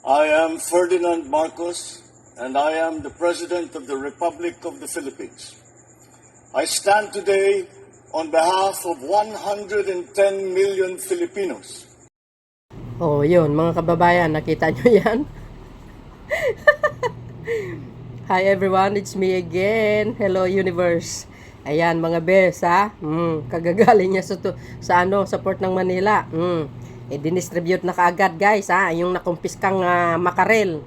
I am Ferdinand Marcos, and I am the President of the Republic of the Philippines. I stand today on behalf of 110 million Filipinos. Oh, yun, mga kababayan, nakita nyo yan? Hi everyone, it's me again. Hello universe. Ayan mga bes ha. Kagagaling niya sa port ng Manila. Dinistribute na kaagad guys ha, yung nakumpiskang makarel.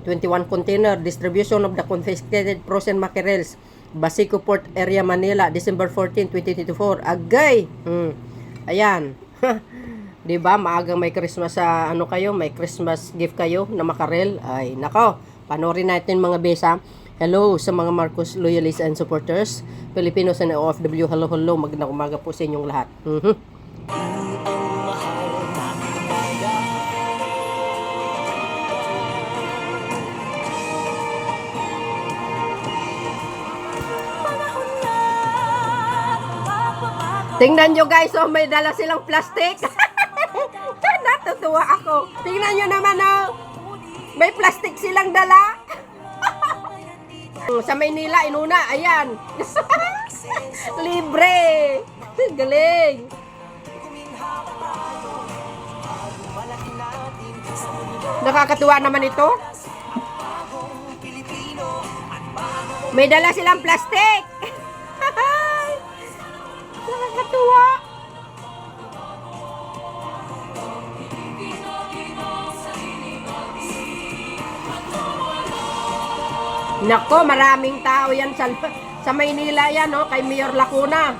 21 container, distribution of the confiscated frozen mackerels. Basico Port Area, Manila, December 14, 2024. Agay. Ayan. 'Di ba? Maagang may Christmas may Christmas gift kayo na makarel. Ay, nako. Panoorin natin mga besa. Hello sa mga Marcos loyalists and supporters, Filipinos and OFW. Hello. Magandang umaga po sa inyong lahat. Tingnan nyo guys, oh, may dala silang plastic. Natutuwa ako. Tingnan nyo naman, oh. May plastic silang dala. Sa Maynila, inuna, ayan. Libre. Galing. Nakakatuwa naman ito. May dala silang plastic. Nakakatuwa. Nako, maraming tao yan sa Maynila yan, no? Kay Mayor Lacuna.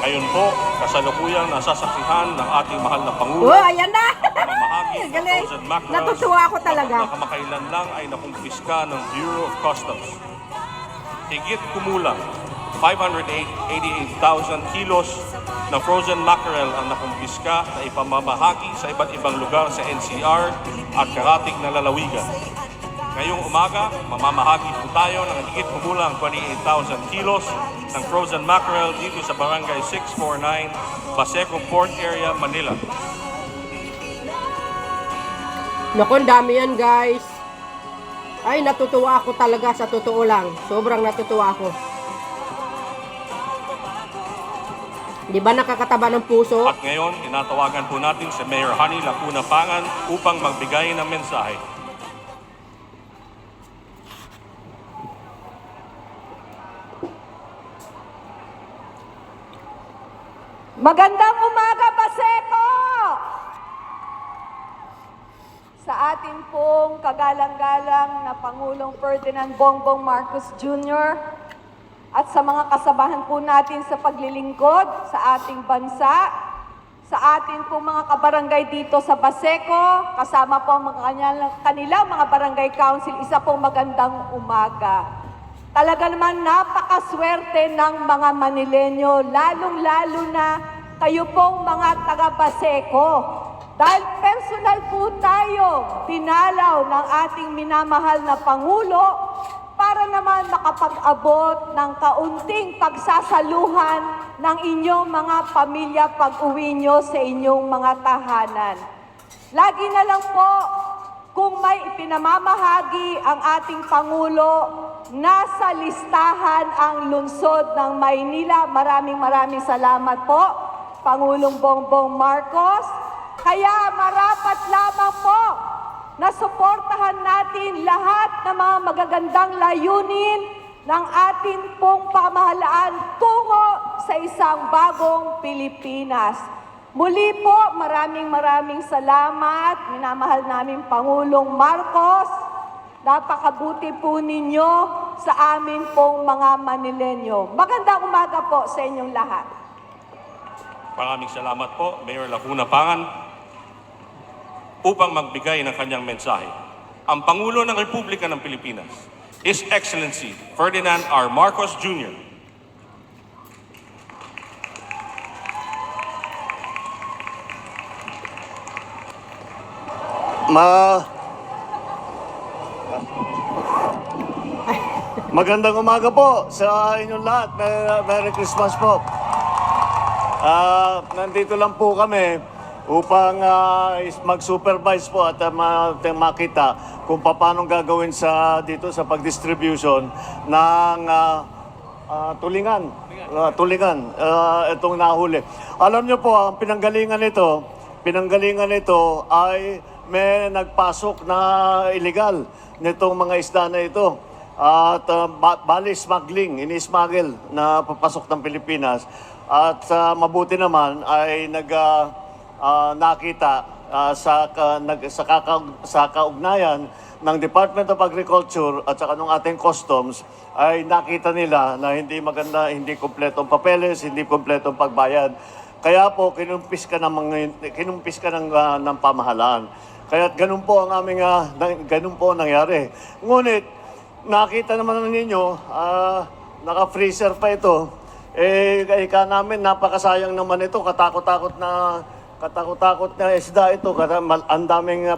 Ngayon po, kasalukuyang nasasaksihan ng ating mahal na Pangulo. Oh, ayan na! Mamahagi ng Galing. frozen mackerels Natutuwa ako talaga. na kamakailan lang ay nakumpiska ng Bureau of Customs. Higit kumulang 588,000 kilos ng frozen mackerel ang nakumpiska na ipamamahagi sa iba't ibang lugar sa NCR at karatig na lalawigan. Ngayong umaga, mamamahagi po tayo ng higit kumulang 28,000 kilos ng frozen mackerel dito sa Barangay 649, Basico Port Area, Manila. Naku, ang dami yan guys. Ay, natutuwa ako talaga sa totoo lang. Sobrang natutuwa ako. Di ba nakakataba ng puso? At ngayon, tinatawagan po natin si Mayor Honey Lacuna Pangan upang magbigay ng mensahe. Magandang umaga, Basico! Sa atin pong kagalang-galang na Pangulong Ferdinand Bongbong Marcos Jr. at sa mga kasabahan po natin sa paglilingkod sa ating bansa, sa atin pong mga kabarangay dito sa Basico, kasama po ang kanilang mga barangay council, isa pong magandang umaga. Talaga naman napakaswerte ng mga Manilenyo, lalong-lalo na kayo pong mga taga-Basico. Dahil personal po tayo dinalaw ng ating minamahal na Pangulo para naman makapag-abot ng kaunting pagsasaluhan ng inyong mga pamilya pag-uwi nyo sa inyong mga tahanan. Lagi na lang po, kung may ipinamamahagi ang ating Pangulo, nasa listahan ang lungsod ng Maynila. Maraming salamat po, Pangulong Bongbong Marcos. Kaya marapat lamang po na suportahan natin lahat ng mga magagandang layunin ng ating pong pamahalaan tungo sa isang bagong Pilipinas. Muli po, maraming salamat, minamahal namin Pangulong Marcos. Napakabuti po ninyo sa amin pong mga Manilenyo. Magandang umaga po sa inyong lahat. Maraming salamat po, Mayor Lacuna Pangan, upang magbigay ng kanyang mensahe. Ang Pangulo ng Republika ng Pilipinas, His Excellency Ferdinand R. Marcos Jr. Magandang umaga po sa inyong lahat. Merry Christmas po. Nandito lang po kami upang mag-supervise po at makita kung paano gagawin dito sa pag-distribution ng tulingan. Itong nahuli. Alam niyo po, ang pinanggalingan nito ay may nagpasok na illegal nitong mga isda na ito. At bali smuggling, ini-smuggle na papasok ng Pilipinas. At mabuti naman ay nakita sa kaugnayan ng Department of Agriculture at saka ng ating customs ay nakita nila na hindi maganda, hindi kumpletong papeles, hindi kumpletong pagbayad. Kaya po kinumpis ka ng pamahalaan. Kaya ganun po ang ganun po nangyari. Ngunit nakita naman ninyo, naka-freezer pa ito. Ika namin, napakasayang naman ito, katakot-takot na isda ito. Ang daming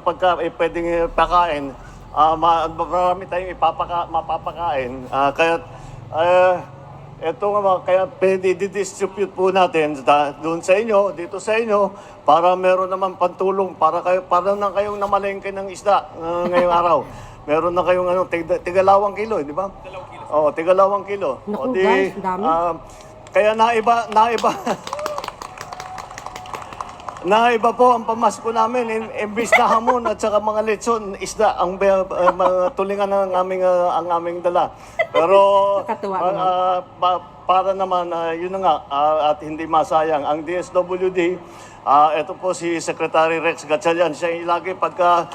pwedeng pakain. Marami tayong mapapakain. Kaya didistribute po natin doon sa inyo, dito sa inyo, para meron naman pantulong, para na kayong namalengke ng isda ngayong araw. Meron na kayong tigalawang kilo, di ba? Oo, tigalawang kilo. Naku, guys, dami. Kaya naiba po ang pamasko namin. Imbis na hamon at saka mga lechon, isda ang mga tulingan ng aming dala. Pero Nakakatuwa naman. para naman, yun na nga, at hindi masayang, ang DSWD, ito po si Secretary Rex Gatchalian, siya yung lagi pagka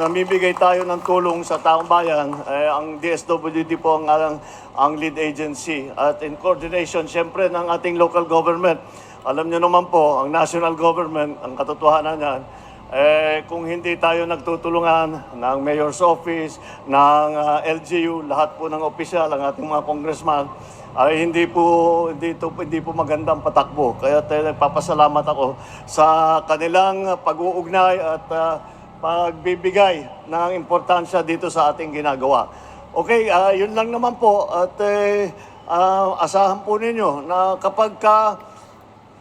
namibigay tayo ng tulong sa taong bayan, ang DSWD po ang lead agency. At in coordination, siyempre, ng ating local government. Alam niyo naman po, ang national government, ang katotohanan niyan, kung hindi tayo nagtutulungan ng mayor's office, ng LGU, lahat po ng opisyal, ang ating mga congressman, ay hindi po magandang patakbo. Kaya nagpapasalamat ako sa kanilang pag-uugnay at pagbibigay ng importansya dito sa ating ginagawa. Okay, yun lang naman po. At asahan po ninyo na kapag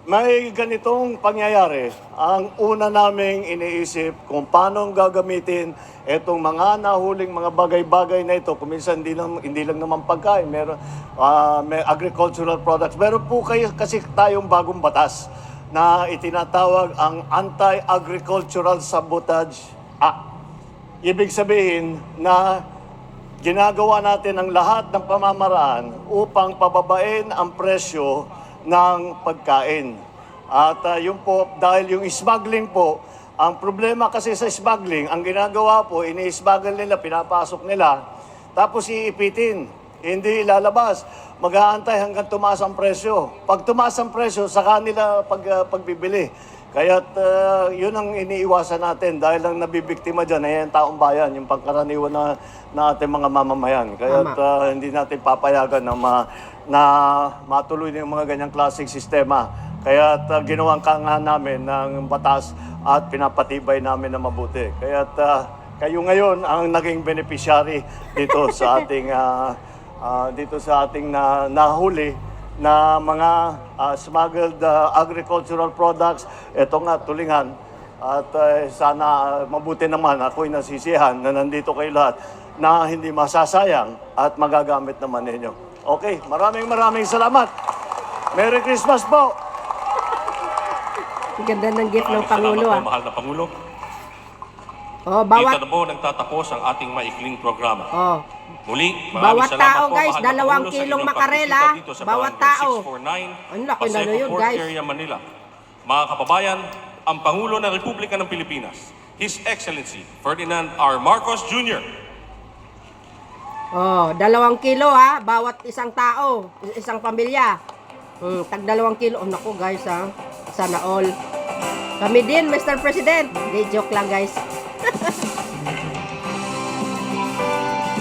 may ganitong pangyayari, ang una naming iniisip kung paano gagamitin itong mga nahuling mga bagay-bagay na ito. Kung minsan hindi lang naman pagkain, may agricultural products. Meron po kasi tayong bagong batas na itinatawag ang Anti-Agricultural Sabotage Act. Ibig sabihin na ginagawa natin ang lahat ng pamamaraan upang pababain ang presyo ng pagkain. At yun po, dahil yung smuggling po, ang problema kasi sa smuggling, ang ginagawa po, ini-smuggle nila, pinapasok nila, tapos iipitin, hindi ilalabas. Mag-aantay hanggang tumaas ang presyo. Pag tumaas ang presyo, saka nila pagbibili. Kaya't yun ang iniiwasan natin dahil ang nabibiktima dyan ay ang taong bayan, yung pangkaraniwan na ating mga mamamayan. Kaya't hindi natin papayagan na matuloy na yung mga ganyang klaseng sistema. Kaya't ginawan ka nga namin ng batas at pinapatibay namin na mabuti. Kaya't kayo ngayon ang naging beneficiary dito sa ating nahuli na mga smuggled agricultural products. Ito nga, tulingan. At sana mabuti naman, ako'y nasisiyahan na nandito kayo lahat na hindi masasayang at magagamit naman ninyo. Okay, maraming salamat. Merry Christmas po! Ang ganda ng gift ng Maraming Pangulo, salamat po, mahal na Pangulo. Oh, Dito bawat na po nagtatapos ang ating maikling programa. oh, Muli, bawat maraming salamat tao, po, guys, mahal na 2 Pangulo, sa kilong inyong makarel, pagbisita dito sa bawat Barangay tao. 649, Ang laki na Paseco yun, Port guys. Area, Manila. Mga kababayan, ang Pangulo ng Republika ng Pilipinas, His Excellency Ferdinand R. Marcos Jr. Oh, 2 kilo bawat isang tao, isang pamilya. Tag 2 kilo. Oh, naku guys sana all. Kami din, Mr. President. Di joke lang guys.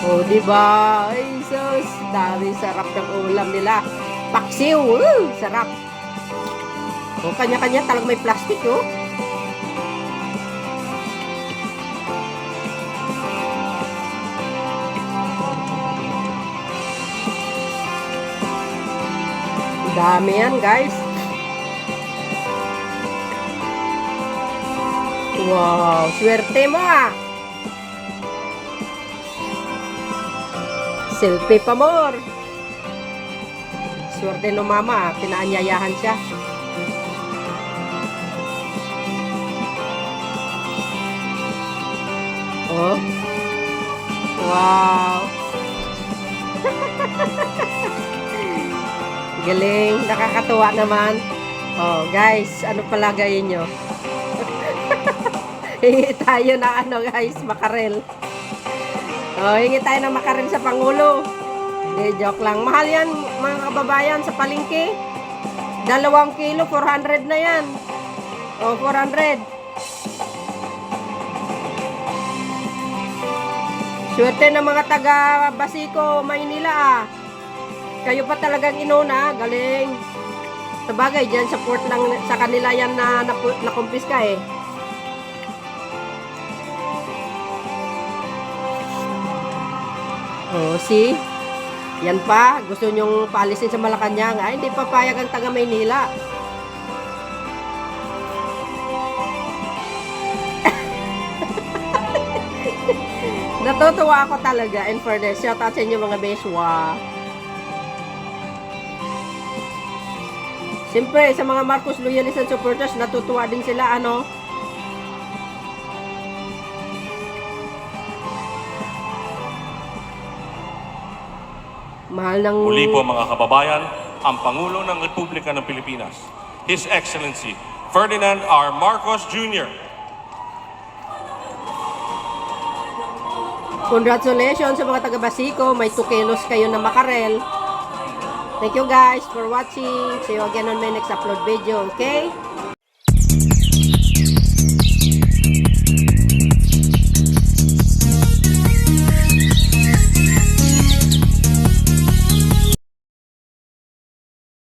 Oh, di ba? Ay, sus, dami sarap ng ulam nila. Paksiw, sarap. Oh, kanya-kanya talagang may plastic, oh. Dami yan, guys. Wow, swerte mo ah. Selfie pa more. Swerte no mama, pinaanyayahan siya. Oh. Wow. Galing, nakakatuwa naman. Oh, guys, ano palagayin nyo? Hingi tayo ng ano, guys, makarel. Oh, hingi tayo ng makarel sa Pangulo. Hindi, joke lang. Mahal yan, mga kababayan, sa palengke. 2 kilo, 400 na yan. Oh, 400. Swerte ng mga taga Basico, Maynila ah. Kayo pa talagang inuna, galing. Sabagay, dyan sa port lang sa kanila yan na nakumpiska eh. Oh, see? Yan pa, gusto nyong paalisin sa Malacanang. Ay, hindi papayag ang taga Maynila. Natutuwa ako talaga. And for this, shout out sa inyo mga beswa. Siyempre, sa mga Marcos loyalists and supporters, natutuwa din sila, ano? Mahal ng... Muli po mga kababayan, ang Pangulo ng Republika ng Pilipinas, His Excellency Ferdinand R. Marcos Jr. Congratulations sa mga taga Basico. May 2 kilos kayo na makarel. Thank you guys for watching. See you again on my next upload video. Okay?